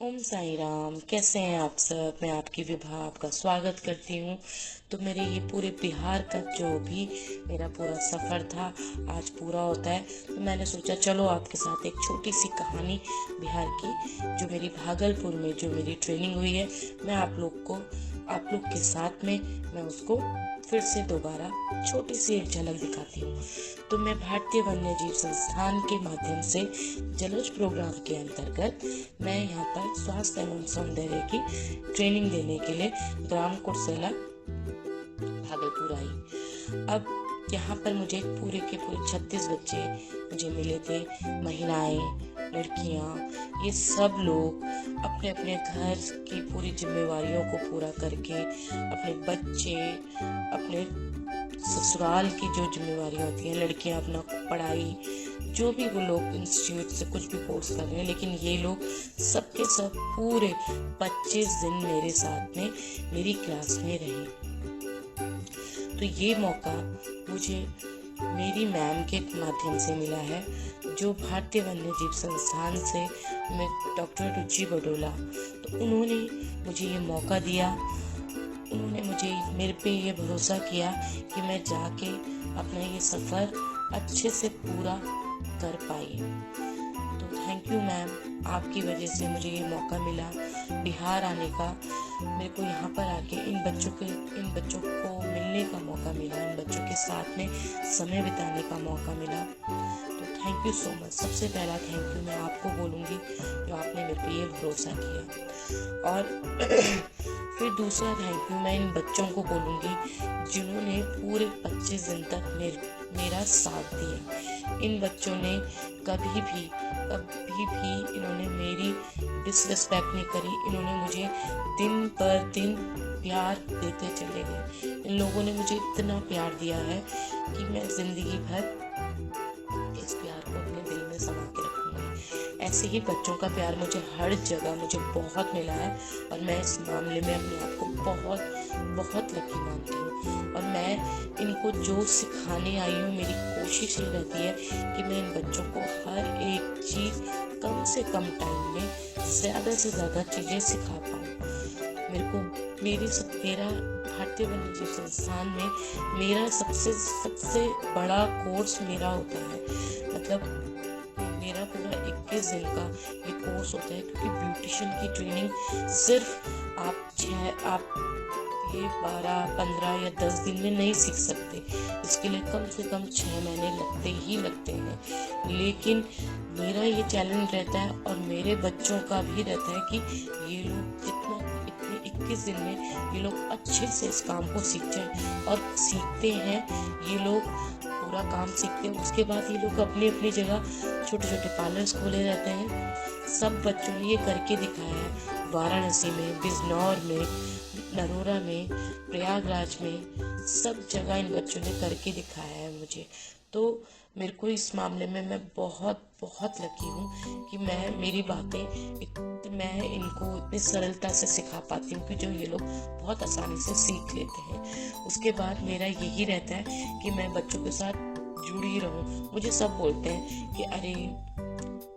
ओम साई राम। कैसे हैं आप सब? मैं आपकी विभा आपका स्वागत करती हूँ। तो मेरे ये पूरे बिहार का जो भी मेरा पूरा सफ़र था आज पूरा होता है, तो मैंने सोचा चलो आपके साथ एक छोटी सी कहानी बिहार की, जो मेरी भागलपुर में जो मेरी ट्रेनिंग हुई है, मैं आप लोग के साथ में मैं उसको फिर से दोबारा छोटी सी एक झलक दिखाती हूँ। तो मैं भारतीय वन्य जीव संस्थान के माध्यम से जलज प्रोग्राम के अंतर्गत मैं यहाँ पर स्वास्थ्य एवं सौंदर्य की ट्रेनिंग देने के लिए ग्राम कुर्सेला भागलपुर आई। अब यहाँ पर मुझे पूरे के पूरे 36 बच्चे मुझे मिले थे। महिलाएं, लड़कियाँ, ये सब लोग अपने अपने घर की पूरी जिम्मेवारियों को पूरा करके, अपने बच्चे, अपने ससुराल की जो जिम्मेवारियाँ होती हैं, लड़कियाँ अपना पढ़ाई, जो भी वो लोग इंस्टीट्यूट से कुछ भी कोर्स कर रहे हैं, लेकिन ये लोग सबके सब पूरे 25 दिन मेरे साथ में मेरी क्लास में रहे। तो ये मौका मुझे मेरी मैम के माध्यम से मिला है, जो भारतीय वन्य जीव संस्थान से मैं डॉक्टर रुचि बडोला, तो उन्होंने मुझे ये मौका दिया। उन्होंने मुझे मेरे पे ये भरोसा किया कि मैं जाके अपना ये सफ़र अच्छे से पूरा कर पाई। तो थैंक यू मैम, आपकी वजह से मुझे ये मौका मिला बिहार आने का। मेरे को यहाँ पर आके इन बच्चों को मिलने का मौका मिला, इन बच्चों के साथ में समय बिताने का मौका मिला। तो थैंक यू सो मच। सबसे पहला थैंक यू मैं आपको बोलूँगी, जो आपने मेरे पे ये भरोसा किया। और फिर दूसरा थैंक यू मैं इन बच्चों को बोलूँगी, जिन्होंने पूरे 25 दिन तक मेरा साथ दिया। इन बच्चों ने कभी भी इन्होंने मेरी डिसरिस्पेक्ट नहीं करी। इन्होंने मुझे दिन पर दिन प्यार देते चले गए। इन लोगों ने मुझे इतना प्यार दिया है कि मैं जिंदगी भर इस प्यार को अपने दिल में समा के रखूंगी। ऐसे ही बच्चों का प्यार मुझे हर जगह मुझे बहुत मिला है, और मैं इस मामले में अपने आप को बहुत बहुत लकी मानती हूँ। और मैं इनको जो सिखाने आई हूँ, मेरी कोशिश ये रहती है कि मैं इन बच्चों को हर एक चीज़ कम से कम टाइम में ज़्यादा से ज़्यादा चीज़ें सिखा पाऊँ। मेरा भारतीय वन्य जीव संस्थान में मेरा सबसे बड़ा कोर्स मेरा होता है। मतलब मेरा पूरा 21 दिन का ये कोर्स होता है, क्योंकि ब्यूटिशियन की ट्रेनिंग सिर्फ आप ये 12, 15 या 10 दिन में नहीं सीख सकते। इसके लिए कम से कम 6 महीने लगते हैं। लेकिन मेरा ये चैलेंज रहता है, और मेरे बच्चों का भी रहता है, कि ये लोग इतने 21 दिन में ये लोग अच्छे से इस काम को सीख जाएं। और सीखते हैं, ये लोग पूरा काम सीखते हैं। उसके बाद ये लोग अपनी अपनी जगह छोटे छोटे पार्लर्स खोले रहते हैं। सब बच्चों ने ये करके दिखाया है। वाराणसी में, बिजनौर में, नरोरा में, प्रयागराज में, सब जगह इन बच्चों ने करके दिखाया है मुझे। तो मेरे को इस मामले में मैं बहुत बहुत लकी हूँ कि मेरी बातें मैं इनको इतनी सरलता से सिखा पाती हूँ, कि जो ये लोग बहुत आसानी से सीख लेते हैं। उसके बाद मेरा यही रहता है कि मैं बच्चों के साथ जुड़ी रहूँ। मुझे सब बोलते हैं कि अरे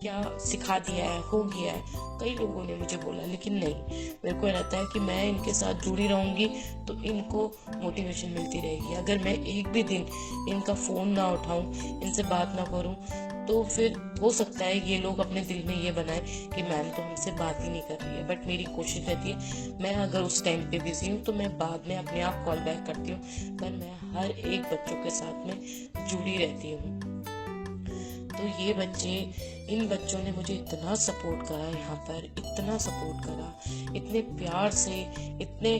क्या सिखा दिया है, हो गया है। कई लोगों ने मुझे बोला, लेकिन नहीं, मेरे को रहता है कि मैं इनके साथ जुड़ी रहूंगी तो इनको मोटिवेशन मिलती रहेगी। अगर मैं एक भी दिन इनका फ़ोन ना उठाऊं, इनसे बात ना करूं, तो फिर हो सकता है ये लोग अपने दिल में ये बनाए कि मैम तो हमसे बात ही नहीं कर रही है। बट मेरी कोशिश रहती है, मैं अगर उस टाइम पे बिजी हूँ तो मैं बाद में अपने आप कॉल बैक करती हूँ, पर मैं हर एक बच्चों के साथ में जुड़ी रहती हूँ। तो इन बच्चों ने मुझे इतना सपोर्ट करा, यहाँ पर इतना सपोर्ट करा, इतने प्यार से, इतने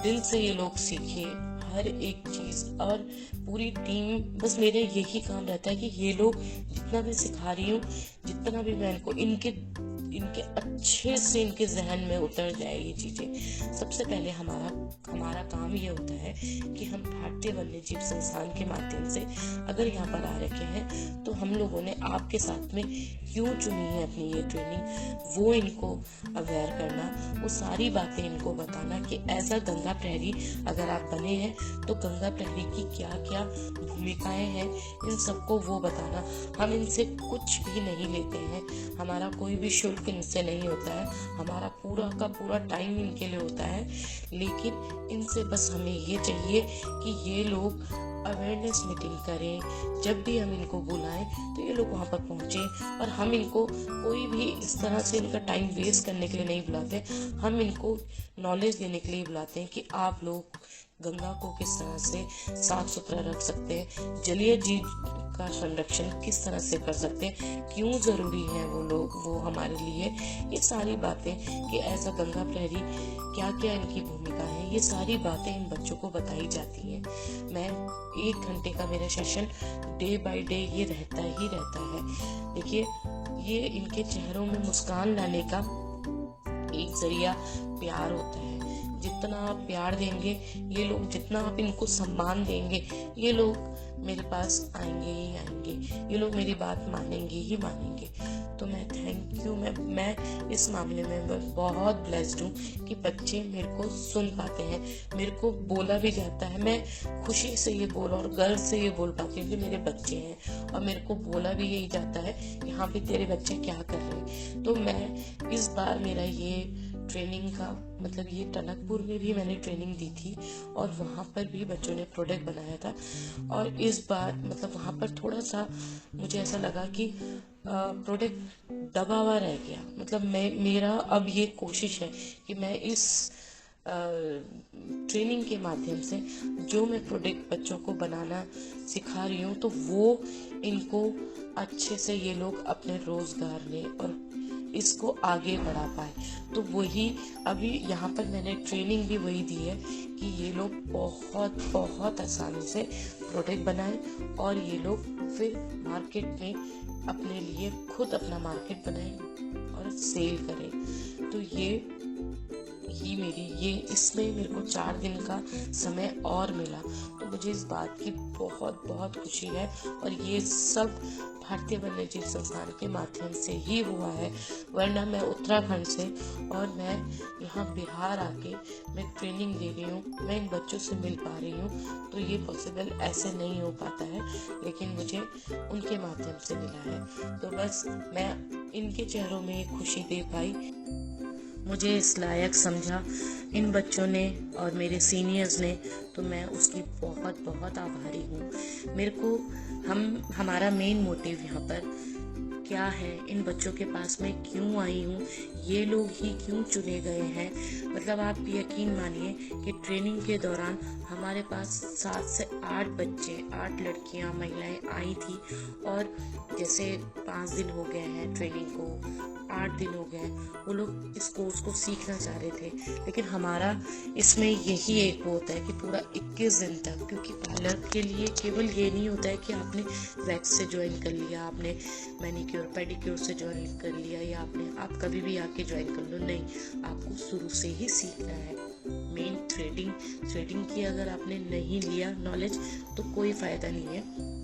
दिल से ये लोग सीखे हर एक चीज़। और पूरी टीम, बस मेरे यही काम रहता है कि ये लोग जितना भी सिखा रही हूँ, जितना भी मैं इनके अच्छे से इनके जहन में उतर जाए ये चीज़ें। सबसे पहले हमारा काम ये होता है कि हम भारतीय वन्य जीव संस्थान के माध्यम से अगर यहाँ पर आ रखे हैं, तो हम लोगों ने आपके साथ में क्यों चुनी है अपनी ये ट्रेनिंग, वो इनको अवेयर करना, वो सारी बातें इनको बताना कि एज अ गंगा प्रहरी अगर आप बने हैं तो गंगा प्रहरी की क्या क्या भूमिकाएं हैं, इन सबको वो बताना। हम इनसे कुछ भी नहीं लेते हैं, हमारा कोई भी शुल्क सिर्फ इनसे नहीं होता है, हमारा पूरा का पूरा टाइम इनके लिए होता है। लेकिन इनसे बस हमें ये चाहिए कि ये लोग अवेयरनेस मीटिंग करें। जब भी हम इनको बुलाएं तो ये लोग वहाँ पर पहुँचे। और हम इनको कोई भी इस तरह से इनका टाइम वेस्ट करने के लिए नहीं बुलाते, हम इनको नॉलेज देने के लिए बुलाते हैं कि आप लोग गंगा को किस तरह से साफ सुथरा रख सकते हैं, जलीय जीव का संरक्षण किस तरह से कर सकते हैं, क्यों जरूरी है वो हमारे लिए। ये सारी बातें कि एज अ गंगा प्रहरी क्या क्या इनकी भूमिका है, ये सारी बातें इन बच्चों को बताई जाती हैं। मैं 1 घंटे का मेरा सेशन डे बाय डे ये रहता है। देखिए, ये इनके चेहरों में मुस्कान लाने का एक जरिया प्यार होता है। जितना आप प्यार देंगे ये लोग, जितना आप इनको सम्मान देंगे ये लोग मेरे पास आएंगे ही आएंगे, ये लोग मेरी बात मानेंगे ही मानेंगे। तो मैं थैंक यू, मैं इस मामले में बहुत ब्लेस्ड हूँ कि बच्चे मेरे को सुन पाते हैं, मेरे को बोला भी जाता है। मैं खुशी से ये बोल और गर्व से ये बोल पाती हूँ कि मेरे बच्चे हैं, और मेरे को बोला भी यही जाता है कि हाँ भी तेरे बच्चे क्या कर रहे हैं। तो मैं इस बार मेरा ये ट्रेनिंग का मतलब ये टनकपुर में भी मैंने ट्रेनिंग दी थी और वहाँ पर भी बच्चों ने प्रोडक्ट बनाया था। और इस बार मतलब वहाँ पर थोड़ा सा मुझे ऐसा लगा कि प्रोडक्ट दबा हुआ रह गया। मतलब मेरा अब ये कोशिश है कि मैं इस ट्रेनिंग के माध्यम से जो मैं प्रोडक्ट बच्चों को बनाना सिखा रही हूँ तो वो इनको अच्छे से ये लोग अपने रोजगार में और इसको आगे बढ़ा पाए। तो वही अभी यहाँ पर मैंने ट्रेनिंग भी वही दी है कि ये लोग बहुत बहुत आसानी से प्रोडक्ट बनाएं और ये लोग फिर मार्केट में अपने लिए खुद अपना मार्केट बनाएं और सेल करें। तो ये इसमें मेरे को 4 दिन का समय और मिला, तो मुझे इस बात की बहुत बहुत खुशी है। और ये सब भारतीय वन्यजीव संस्थान के माध्यम से ही हुआ है, वरना मैं उत्तराखंड से और मैं यहाँ बिहार आके मैं ट्रेनिंग दे रही हूँ, मैं इन बच्चों से मिल पा रही हूँ। तो ये पॉसिबल ऐसे नहीं हो पाता है, लेकिन मुझे उनके माध्यम से मिला है। तो बस मैं इनके चेहरों में एक खुशी दे पाई, मुझे इस लायक समझा इन बच्चों ने और मेरे सीनियर्स ने, तो मैं उसकी बहुत बहुत आभारी हूँ। मेरे को हमारा मेन मोटिव यहाँ पर क्या है, इन बच्चों के पास मैं क्यों आई हूँ, ये लोग ही क्यों चुने गए हैं। मतलब आप यकीन मानिए कि ट्रेनिंग के दौरान हमारे पास 7 से 8 बच्चे, 8 लड़कियाँ महिलाएं आई थी। और जैसे 5 दिन हो गए हैं ट्रेनिंग को, 8 दिन हो गए, वो लोग इस कोर्स को सीखना चाह रहे थे। लेकिन हमारा इसमें यही एक होता है कि पूरा 21 दिन तक, क्योंकि पार्लर के लिए केवल ये नहीं होता है कि आपने वैक्स से ज्वाइन कर लिया, आपने मैनिक्योर पेडिक्योर से ज्वाइन कर लिया या आप कभी भी आके ज्वाइन कर लो, नहीं, आपको शुरू से ही सीखना है। मेन थ्रेडिंग की अगर आपने नहीं लिया नॉलेज तो कोई फायदा नहीं है।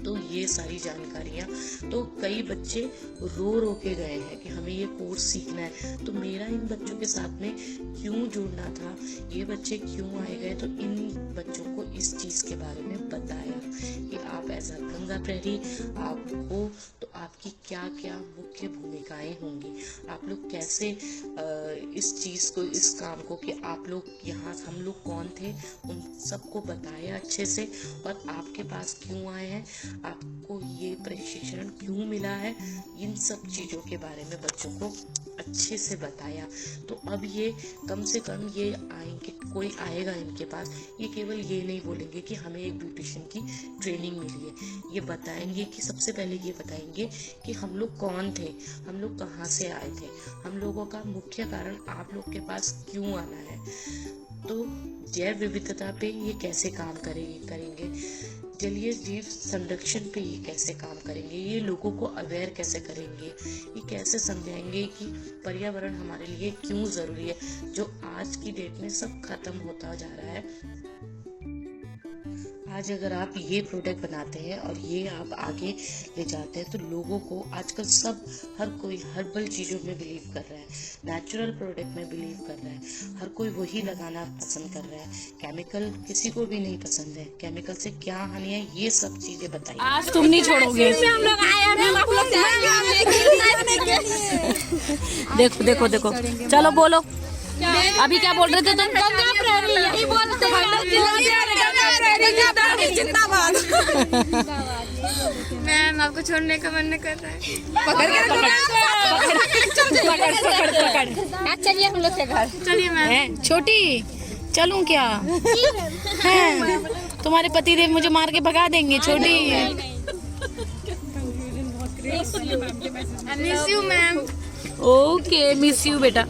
तो ये सारी जानकारियाँ, तो कई बच्चे रो के गए हैं कि हमें ये कोर्स सीखना है। तो मेरा इन बच्चों के साथ में क्यों जुड़ना था, ये बच्चे क्यों आए गए, तो इन बच्चों को इस चीज़ के बारे में बताया कि आप एज अ गंगा प्रहरी आप हो तो आपकी क्या क्या मुख्य भूमिकाएं होंगी, आप लोग कैसे इस चीज़ को, इस काम को, कि आप लोग यहाँ हम लोग कौन थे, उन सबको बताया अच्छे से। और आपके पास क्यों आए हैं, आपको ये प्रशिक्षण क्यों मिला है, इन सब चीज़ों के बारे में बच्चों को अच्छे से बताया। तो अब ये कम से कम ये आएंगे, कोई आएगा इनके पास, ये केवल ये नहीं बोलेंगे कि हमें एक ब्यूटिशियन की ट्रेनिंग मिली है, ये बताएंगे कि सबसे पहले ये बताएंगे कि हम लोग कौन थे, हम लोग कहाँ से आए थे, हम लोगों का मुख्य कारण आप लोग के पास क्यों आना है। तो जैव विविधता पे ये कैसे काम करेंगे, जलीय जीव संरक्षण पे ये कैसे काम करेंगे, ये लोगों को अवेयर कैसे करेंगे, ये कैसे समझाएंगे कि पर्यावरण हमारे लिए क्यों ज़रूरी है, जो आज की डेट में सब खत्म होता जा रहा है। आज अगर आप ये प्रोडक्ट बनाते हैं और ये आप आगे ले जाते हैं तो लोगों को आजकल हर कोई हर्बल चीज़ों में बिलीव कर रहा है, नेचुरल प्रोडक्ट में बिलीव कर रहा है, हर कोई वही लगाना पसंद कर रहा है। केमिकल किसी को भी नहीं पसंद है, केमिकल से क्या हानि है ये सब चीज़ें बताइए। आज तुम नहीं छोड़ोगे। देखो देखो देखो, चलो बोलो, अभी क्या बोल रहे थे तुम? गंगा प्रहरी यही बोलते जिंदाबाद। मैम आपको छोड़ने का मन नहीं कर रहा है। पकड़ चलिए हम लोग के घर। चलिए मैम। छोटी चलूं क्या? हैं? तुम्हारे पति देव मुझे मार के भगा देंगे। छोटी miss you ma'am. Okay, miss you बेटा।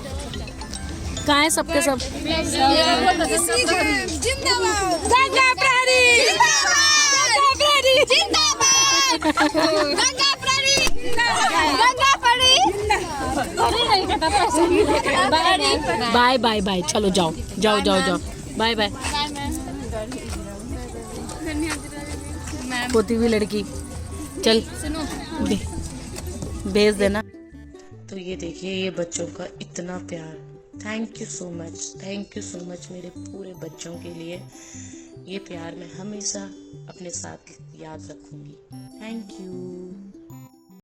कहाँ है सबके सब? जिंदाबाद गंगा प्रहरी, जिंदाबाद गंगा प्रहरी, गंगा प्रहरी। बाय बाय बाय, चलो जाओ जाओ जाओ जाओ, बाय बाय। पोती हुई लड़की, चल भेज देना। तो ये देखिए, ये बच्चों का इतना प्यार। थैंक यू सो मच मेरे पूरे बच्चों के लिए। ये प्यार मैं हमेशा अपने साथ याद रखूंगी। Thank you.